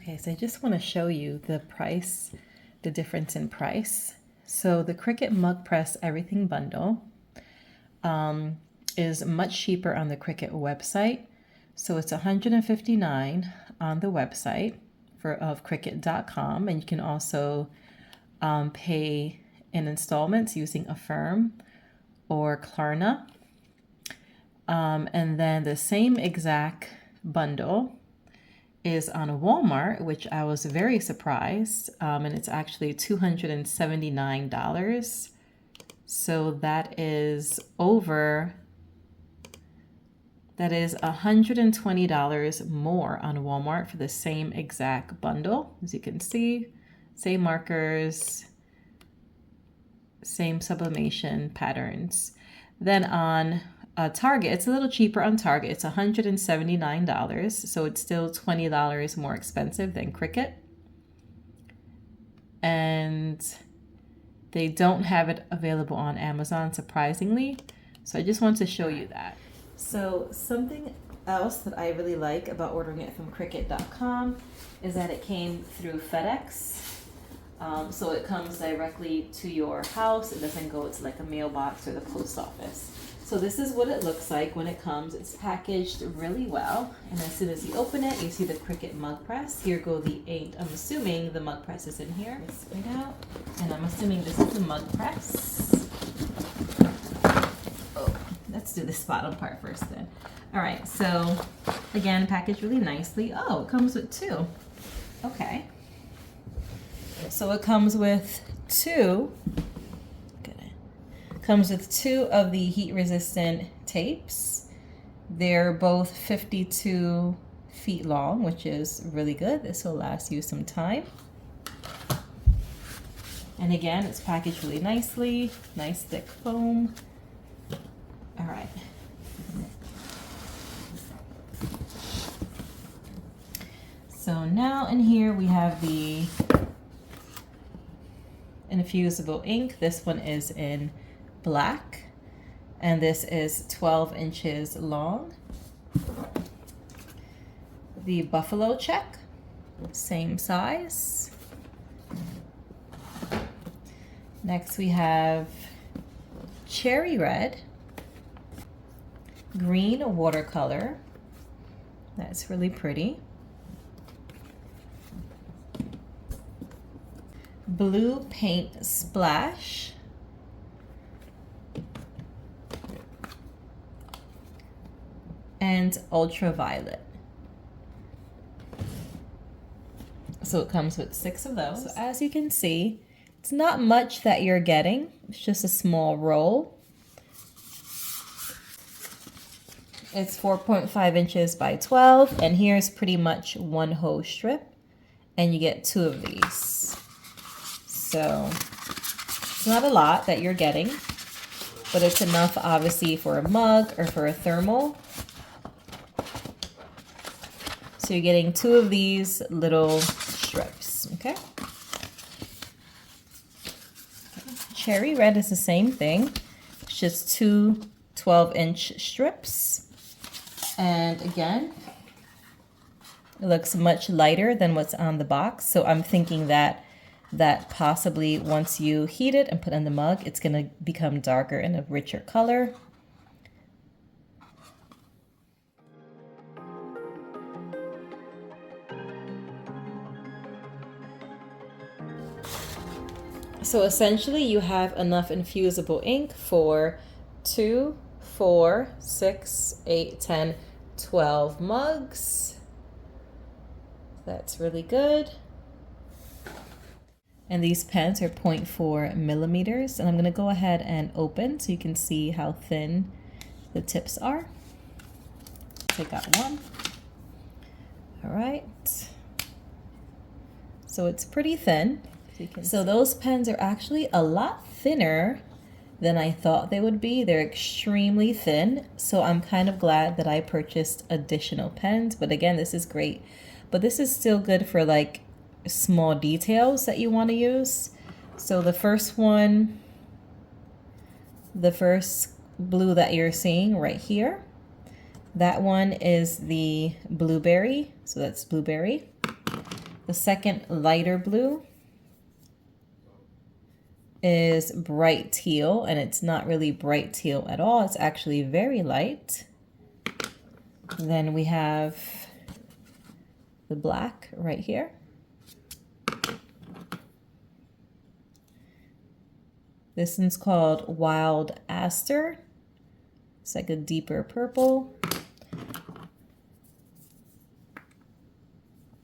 Okay, so I just want to show you the price, the difference in price. So the Cricut Mug Press Everything Bundle is much cheaper on the Cricut website. So it's $159 on the website of Cricut.com, and you can also pay in installments using Affirm or Klarna. And then the same exact bundle is on Walmart, which I was very surprised, and it's actually $279. So that is $120 more on Walmart for the same exact bundle. As you can see, same markers, same sublimation patterns. Then on Target, it's a little cheaper on Target. It's $179, so it's still $20 more expensive than Cricut. And they don't have it available on Amazon, surprisingly. So I just want to show you that. So something else that I really like about ordering it from Cricut.com is that it came through FedEx. So it comes directly to your house. It doesn't go to like a mailbox or the post office. So this is what it looks like when it comes. It's packaged really well. And as soon as you open it, you see the Cricut Mug Press. Here go the 8. I'm assuming the mug press is in here. Let's bring it out. And I'm assuming this is the mug press. Oh, let's do this bottom part first then. All right, so again, packaged really nicely. Oh, it comes with 2. Okay. So it comes with 2. Comes with 2 of the heat-resistant tapes. They're both 52 feet long, which is really good. This will last you some time. And again, it's packaged really nicely. Nice thick foam. All right. So now in here we have the Infusible ink. This one is in black, and this is 12 inches long. The buffalo check, same size. Next we have cherry red, green watercolor. That's really pretty. Blue paint splash. And ultraviolet. So it comes with 6 of those. So as you can see, it's not much that you're getting. It's just a small roll. It's 4.5 inches by 12, and here's pretty much 1 whole strip, and you get 2 of these. So it's not a lot that you're getting, but it's enough obviously for a mug or for a thermal. So you're getting 2 of these little strips, okay? Cherry red is the same thing. It's just 2 12-inch strips. And again, it looks much lighter than what's on the box. So I'm thinking that possibly once you heat it and put it in the mug, it's gonna become darker and a richer color. So essentially you have enough infusible ink for 2, 4, 6, 8, 10, 12 mugs. That's really good. And these pens are 0.4 millimeters. And I'm gonna go ahead and open so you can see how thin the tips are. Take out 1. All right. So it's pretty thin. So those pens are actually a lot thinner than I thought they would be. They're extremely thin. So I'm kind of glad that I purchased additional pens. But again, this is great. But this is still good for like small details that you want to use. So the first one, the first blue that you're seeing right here, that one is the blueberry. So that's blueberry. The second lighter blue is bright teal, and it's not really bright teal at all. It's actually very light. Then we have the black right here. This one's called Wild Aster. It's like a deeper purple.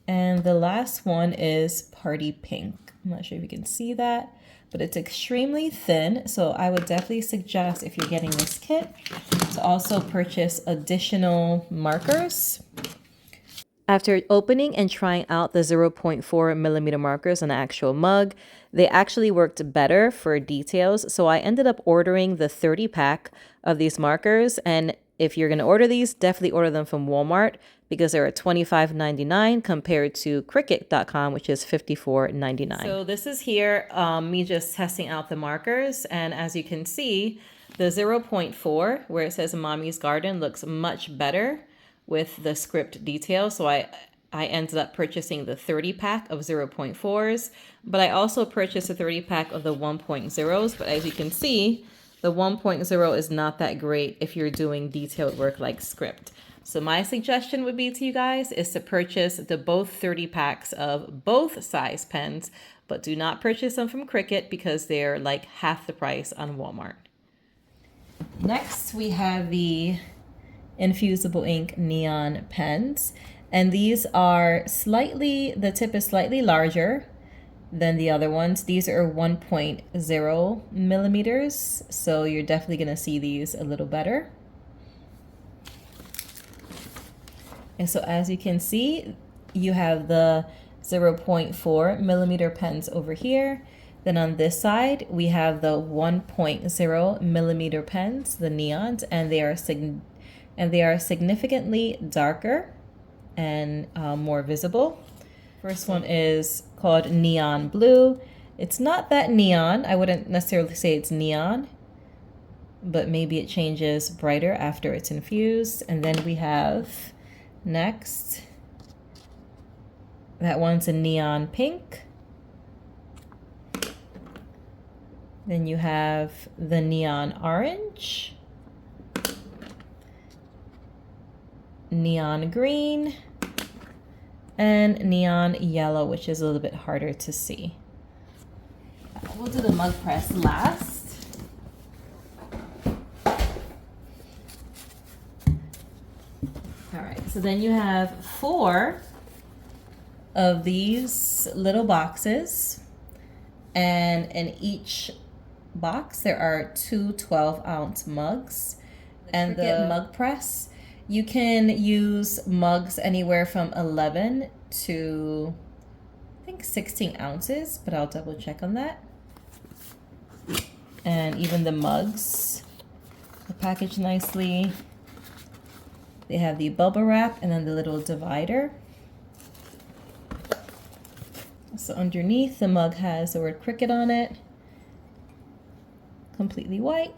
And the last one is Party Pink. I'm not sure if you can see that, but it's extremely thin. So I would definitely suggest, if you're getting this kit, to also purchase additional markers. After opening and trying out the 0.4 millimeter markers on the actual mug, they actually worked better for details. So I ended up ordering the 30 pack of these markers. And if you're going to order these, definitely order them from Walmart because they're at $25.99 compared to Cricut.com, which is $54.99. So this is here, me just testing out the markers. And as you can see, the 0.4, where it says Mommy's Garden, looks much better with the script detail. So I ended up purchasing the 30 pack of 0.4s, but I also purchased a 30 pack of the 1.0s. But as you can see, the 1.0 is not that great if you're doing detailed work like script. So my suggestion would be to you guys is to purchase the both 30 packs of both size pens, but do not purchase them from Cricut because they're like half the price on Walmart. Next, we have the Infusible ink neon pens, and these are the tip is slightly larger than the other ones. These are 1.0 millimeters, so you're definitely going to see these a little better. And so as you can see, you have the 0.4 millimeter pens over here. Then on this side, we have the 1.0 millimeter pens, the neons, and they are significantly darker and more visible. First one is called Neon Blue. It's not that neon. I wouldn't necessarily say it's neon, but maybe it changes brighter after it's infused. And then we have next, that one's a Neon Pink. Then you have the Neon Orange, Neon Green, and Neon Yellow, which is a little bit harder to see. We'll do the mug press last. All right, so then you have 4 of these little boxes, and in each box there are 2 12-ounce mugs. And the mug press, you can use mugs anywhere from 11 to I think 16 ounces, but I'll double check on that. And even the mugs are packaged nicely. They have the bubble wrap and then the little divider. So underneath, the mug has the word Cricut on it. Completely white.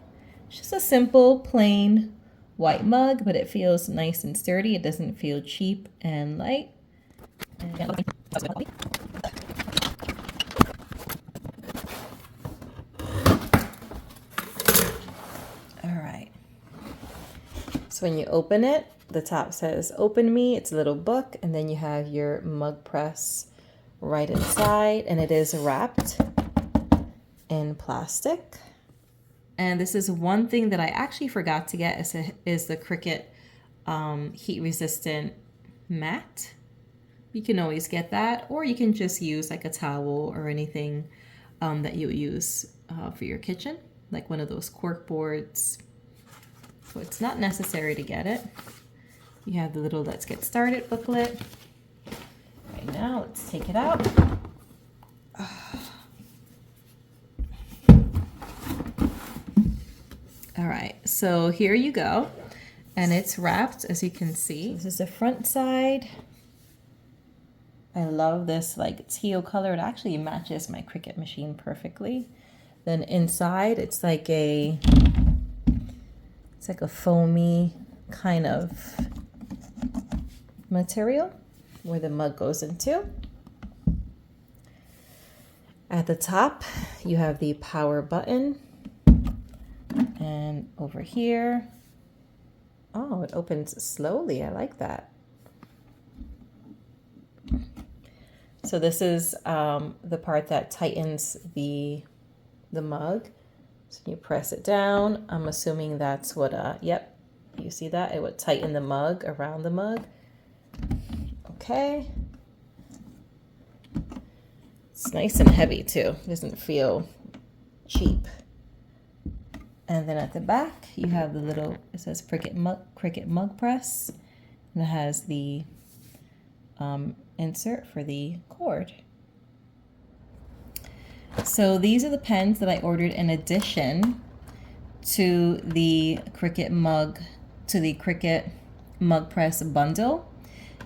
It's just a simple, plain white mug, but it feels nice and sturdy. It doesn't feel cheap and light. All right. So when you open it, the top says "Open Me." It's a little book, and then you have your mug press right inside, and it is wrapped in plastic. And this is one thing that I actually forgot to get is the Cricut heat resistant mat. You can always get that, or you can just use like a towel or anything that you use for your kitchen, like one of those cork boards. So it's not necessary to get it. You have the little Let's Get Started booklet. Right now, let's take it out. All right, so here you go. And it's wrapped, as you can see. This is the front side. I love this like teal color. It actually matches my Cricut machine perfectly. Then inside, it's like a foamy kind of material where the mug goes into. At the top, you have the power button. And over here, oh, it opens slowly. I like that. So this is the part that tightens the mug. So you press it down. I'm assuming that's what, yep, you see that? It would tighten the mug around the mug. Okay. It's nice and heavy too. It doesn't feel cheap. And then at the back, you have the little, it says Cricut Mug Press. And it has the insert for the cord. So these are the pens that I ordered in addition to the Cricut Mug Press Bundle.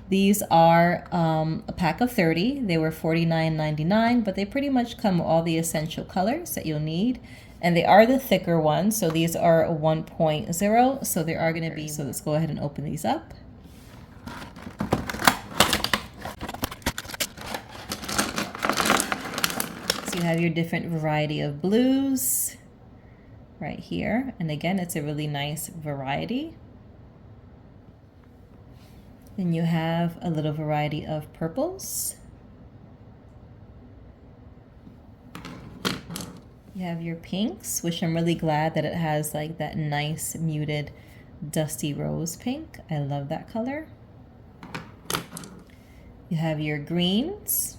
These are a pack of 30. They were $49.99, but they pretty much come with all the essential colors that you'll need. And they are the thicker ones, so these are 1.0, so they are going to be, so let's go ahead and open these up. So you have your different variety of blues right here. And again, it's a really nice variety. Then you have a little variety of purples. You have your pinks, which I'm really glad that it has like that nice muted dusty rose pink. I love that color. You have your greens.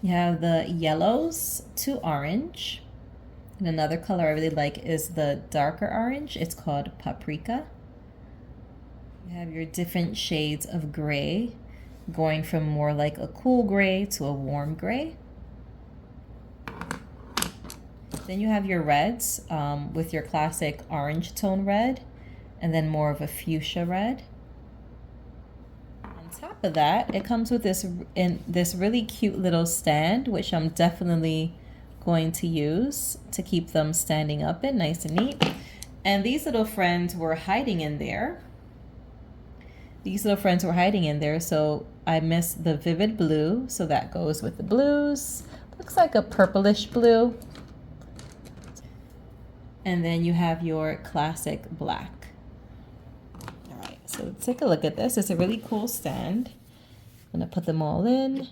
You have the yellows to orange. And another color I really like is the darker orange. It's called paprika. You have your different shades of gray, going from more like a cool gray to a warm gray. Then you have your reds with your classic orange tone red, and then more of a fuchsia red. On top of that, it comes with this really cute little stand, which I'm definitely going to use to keep them standing up and nice and neat. And these little friends were hiding in there. So I missed the vivid blue, so that goes with the blues. Looks like a purplish blue. And then you have your classic black. All right, so let's take a look at this. It's a really cool stand. I'm gonna put them all in.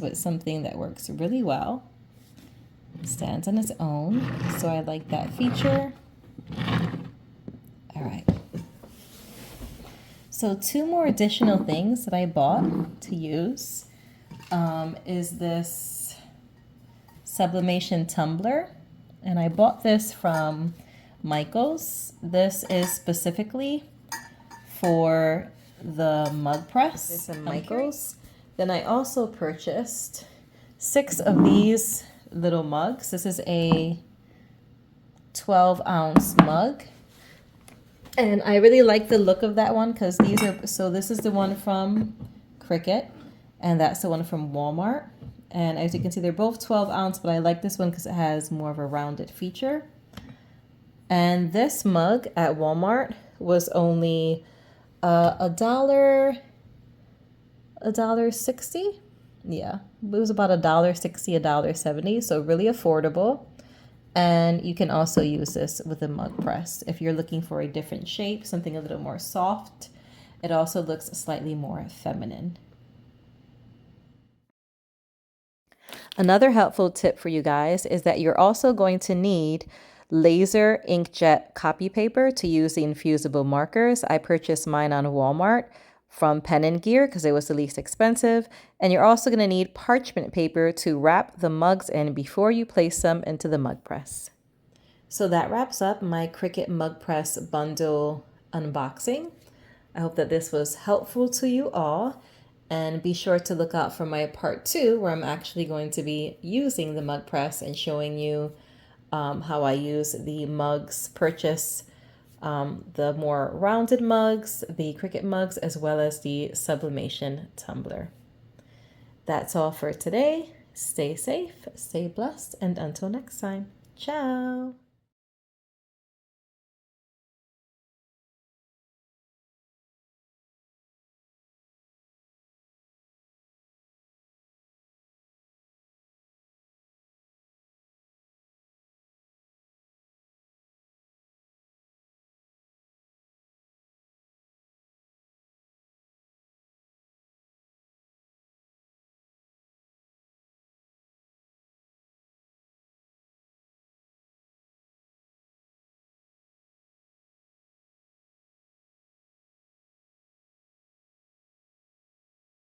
But something that works really well. Stands on its own, so I like that feature. All right. So 2 more additional things that I bought to use is this sublimation tumbler, and I bought this from Michaels. This is specifically for the mug press. This is Michaels. Then I also purchased 6 of these little mugs. This is a 12-ounce mug. And I really like the look of that one because these are, so this is the one from Cricut and that's the one from Walmart. And as you can see, they're both 12-ounce, but I like this one because it has more of a rounded feature. And this mug at Walmart was only $1.60. Yeah, it was about $1.60, $1.70, so really affordable. And you can also use this with a mug press if you're looking for a different shape, something a little more soft. It also looks slightly more feminine. Another helpful tip for you guys is that you're also going to need laser inkjet copy paper to use the Infusible markers. I purchased mine on Walmart from Pen & Gear because it was the least expensive. And you're also going to need parchment paper to wrap the mugs in before you place them into the mug press. So that wraps up my Cricut Mug Press Bundle unboxing. I hope that this was helpful to you all. And be sure to look out for my part 2 where I'm actually going to be using the mug press and showing you how I use the mugs purchase the more rounded mugs, the Cricut mugs, as well as the sublimation tumbler. That's all for today. Stay safe, stay blessed, and until next time, ciao!